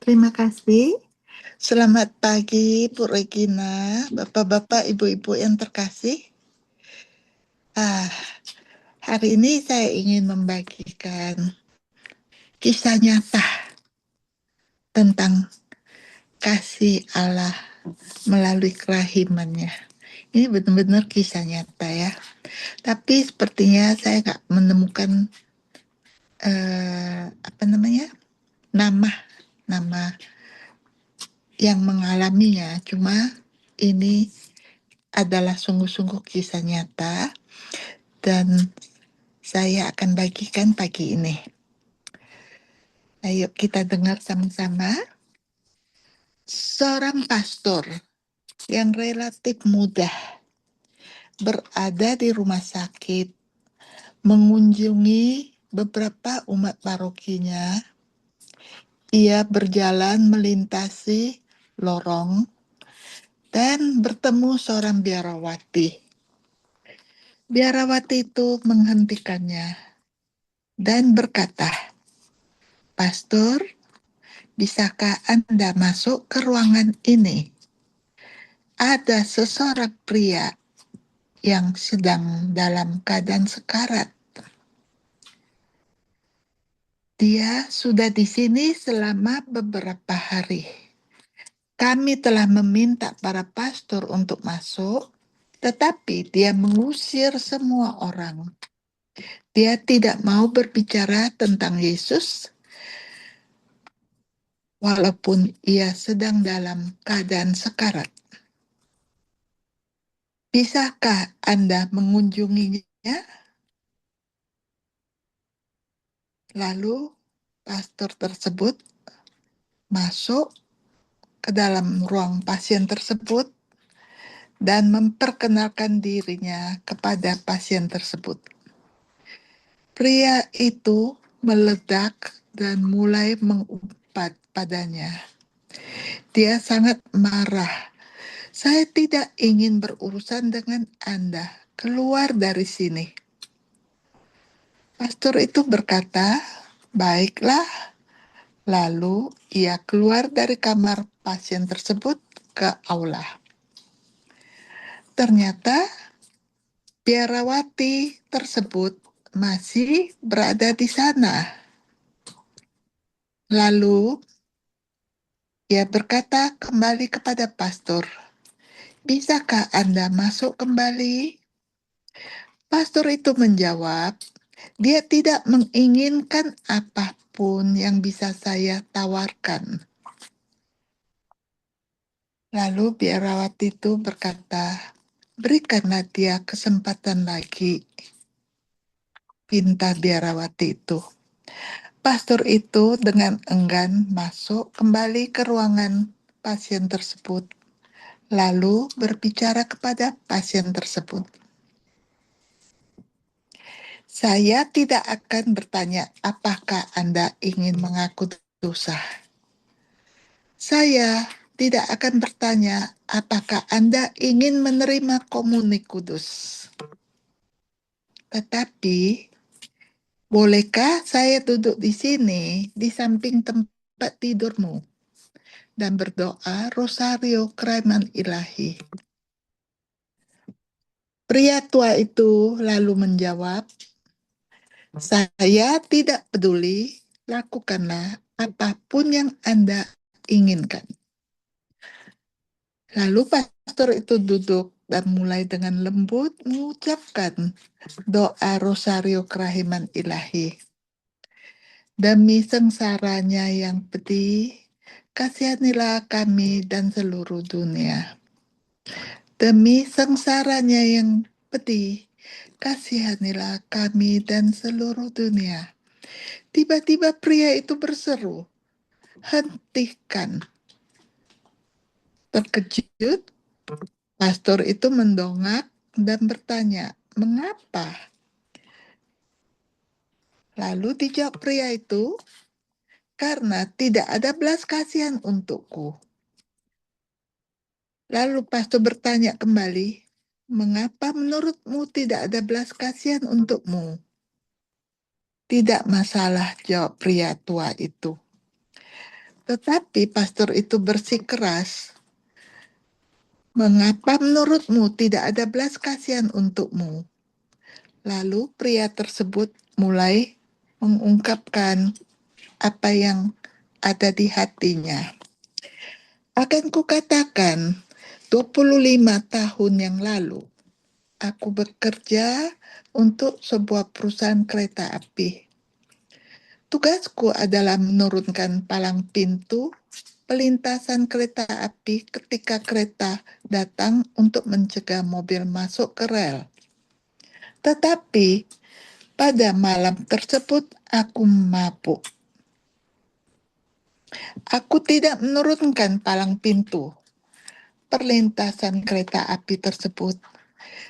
Terima kasih. Selamat pagi, Bu Regina, Bapak-bapak, Ibu-ibu yang terkasih. Ah, hari ini saya ingin membagikan kisah nyata tentang kasih Allah melalui kerahimannya. Ini benar-benar kisah nyata ya. Tapi sepertinya saya nggak menemukan nama nama yang mengalaminya. Cuma ini adalah sungguh-sungguh kisah nyata dan saya akan bagikan pagi ini. Ayo kita dengar sama-sama. Seorang pastor yang relatif muda berada di rumah sakit, mengunjungi beberapa umat parokinya. Ia berjalan melintasi lorong dan bertemu seorang biarawati. Biarawati itu menghentikannya dan berkata, "Pastor, bisakah Anda masuk ke ruangan ini? Ada seseorang pria yang sedang dalam keadaan sekarat. Dia sudah di sini selama beberapa hari. Kami telah meminta para pastor untuk masuk, tetapi dia mengusir semua orang. Dia tidak mau berbicara tentang Yesus, walaupun ia sedang dalam keadaan sekarat. Bisakah Anda mengunjunginya?" Lalu pastor tersebut masuk ke dalam ruang pasien tersebut dan memperkenalkan dirinya kepada pasien tersebut. Pria itu meledak dan mulai mengumpat padanya. Dia sangat marah. "Saya tidak ingin berurusan dengan Anda. Keluar dari sini." Pastor itu berkata, "Baiklah." Lalu ia keluar dari kamar pasien tersebut ke aula. Ternyata biarawati tersebut masih berada di sana. Lalu ia berkata kembali kepada pastor, "Bisakah Anda masuk kembali?" Pastor itu menjawab, "Dia tidak menginginkan apapun yang bisa saya tawarkan." Lalu biarawati itu berkata, "Berikanlah dia kesempatan lagi." Pinta biarawati itu. Pastor itu dengan enggan masuk kembali ke ruangan pasien tersebut, lalu berbicara kepada pasien tersebut. "Saya tidak akan bertanya apakah Anda ingin mengaku dosa. Saya tidak akan bertanya apakah Anda ingin menerima komuni kudus. Tetapi, bolehkah saya duduk di sini di samping tempat tidurmu dan berdoa rosario kerahiman ilahi?" Pria tua itu lalu menjawab, "Saya tidak peduli, lakukanlah apapun yang Anda inginkan." Lalu pastor itu duduk dan mulai dengan lembut mengucapkan doa rosario kerahiman ilahi. "Demi sengsaranya yang pedih, kasihanilah kami dan seluruh dunia. Demi sengsaranya yang pedih, kasihanilah kami dan seluruh dunia." Tiba-tiba pria itu berseru, "Hentikan!" Terkejut, pastor itu mendongak dan bertanya, "Mengapa?" Lalu dijawab pria itu, "Karena tidak ada belas kasihan untukku." Lalu pastor bertanya kembali, "Mengapa menurutmu tidak ada belas kasihan untukmu?" "Tidak masalah," jawab pria tua itu. Tetapi pastor itu bersikeras, "Mengapa menurutmu tidak ada belas kasihan untukmu?" Lalu pria tersebut mulai mengungkapkan apa yang ada di hatinya. "Akan kukatakan, 25 tahun yang lalu, aku bekerja untuk sebuah perusahaan kereta api. Tugasku adalah menurunkan palang pintu pelintasan kereta api ketika kereta datang untuk mencegah mobil masuk ke rel. Tetapi pada malam tersebut aku mabuk. Aku tidak menurunkan palang pintu perlintasan kereta api tersebut,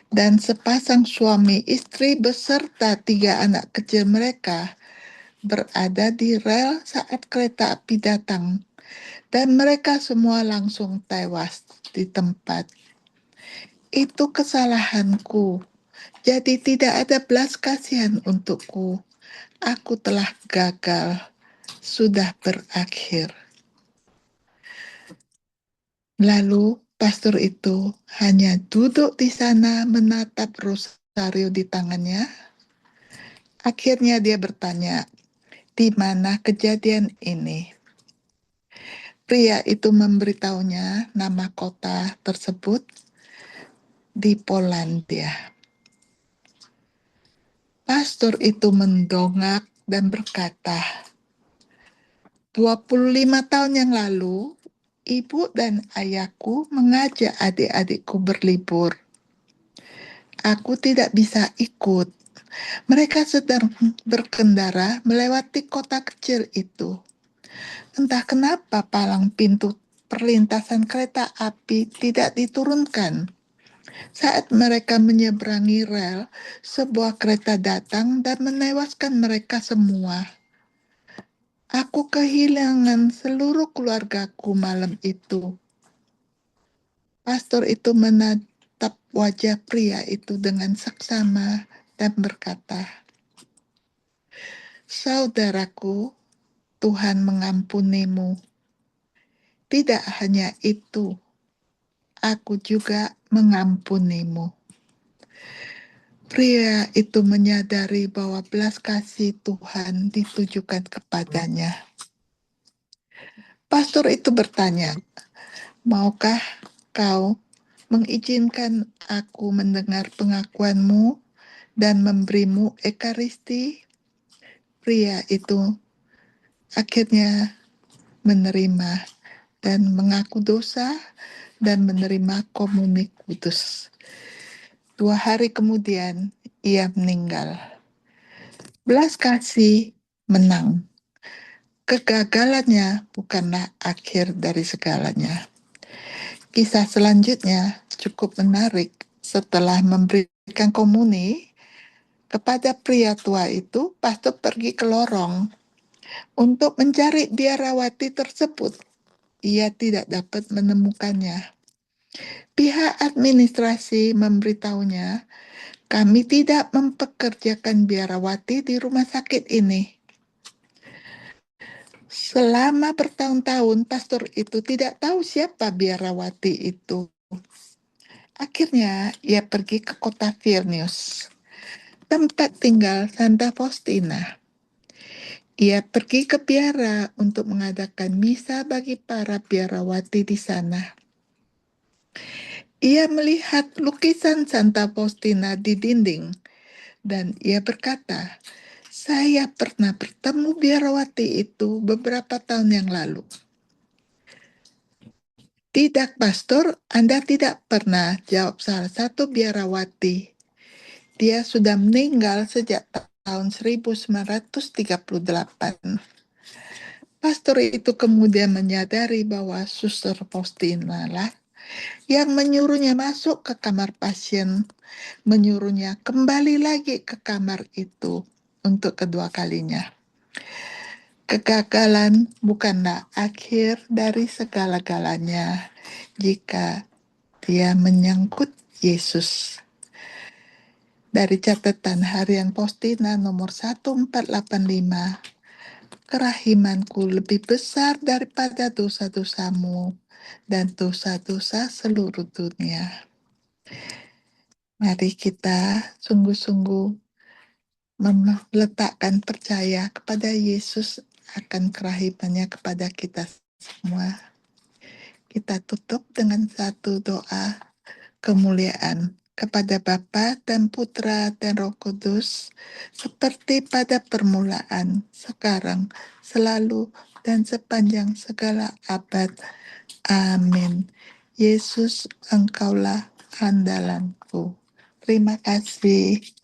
dan sepasang suami istri beserta 3 anak kecil mereka berada di rel saat kereta api datang, dan mereka semua langsung tewas di tempat. Itu kesalahanku, jadi tidak ada belas kasihan untukku. Aku telah gagal, sudah berakhir." Lalu pastor itu hanya duduk di sana menatap rosario di tangannya. Akhirnya dia bertanya, "Di mana kejadian ini?" Pria itu memberitahunya nama kota tersebut di Polandia. Pastor itu mendongak dan berkata, 25 tahun yang lalu, ibu dan ayahku mengajak adik-adikku berlibur. Aku tidak bisa ikut. Mereka sedang berkendara melewati kota kecil itu. Entah kenapa palang pintu perlintasan kereta api tidak diturunkan. Saat mereka menyeberangi rel, sebuah kereta datang dan menewaskan mereka semua. Aku kehilangan seluruh keluargaku malam itu. Pastor itu menatap wajah pria itu dengan seksama dan berkata, "Saudaraku, Tuhan mengampunimu. Tidak hanya itu, aku juga mengampunimu." Pria itu menyadari bahwa belas kasih Tuhan ditujukan kepadanya. Pastor itu bertanya, "Maukah kau mengizinkan aku mendengar pengakuanmu dan memberimu ekaristi?" Pria itu akhirnya menerima dan mengaku dosa dan menerima komuni kudus. 2 hari kemudian ia meninggal. Belas kasih menang. Kegagalannya bukanlah akhir dari segalanya. Kisah selanjutnya cukup menarik. Setelah memberikan komuni kepada pria tua itu, pastor pergi ke lorong untuk mencari biarawati tersebut. Ia tidak dapat menemukannya. Pihak administrasi memberitahunya, "Kami tidak mempekerjakan biarawati di rumah sakit ini." Selama bertahun-tahun, pastor itu tidak tahu siapa biarawati itu. Akhirnya, ia pergi ke kota Vilnius, tempat tinggal Santa Faustina. Ia pergi ke biara untuk mengadakan misa bagi para biarawati di sana. Ia melihat lukisan Santa Faustina di dinding, dan ia berkata, "Saya pernah bertemu biarawati itu beberapa tahun yang lalu." "Tidak, pastor, Anda tidak pernah," jawab salah satu biarawati. "Dia sudah meninggal sejak tahun 1938. Pastor itu kemudian menyadari bahwa Suster Faustina lah yang menyuruhnya masuk ke kamar pasien, menyuruhnya kembali lagi ke kamar itu untuk kedua kalinya. Kegagalan bukanlah akhir dari segala-galanya jika dia menyangkut Yesus. Dari catatan harian Faustina nomor 1485, kerahimanku lebih besar daripada dosa-dosamu dan dosa-dosa seluruh dunia. Mari kita sungguh-sungguh meletakkan percaya kepada Yesus akan kerahimannya kepada kita semua. Kita tutup dengan satu doa kemuliaan kepada Bapa dan Putra dan Roh Kudus, seperti pada permulaan, sekarang, selalu, dan sepanjang segala abad. Amin. Yesus, Engkaulah andalanku. Terima kasih.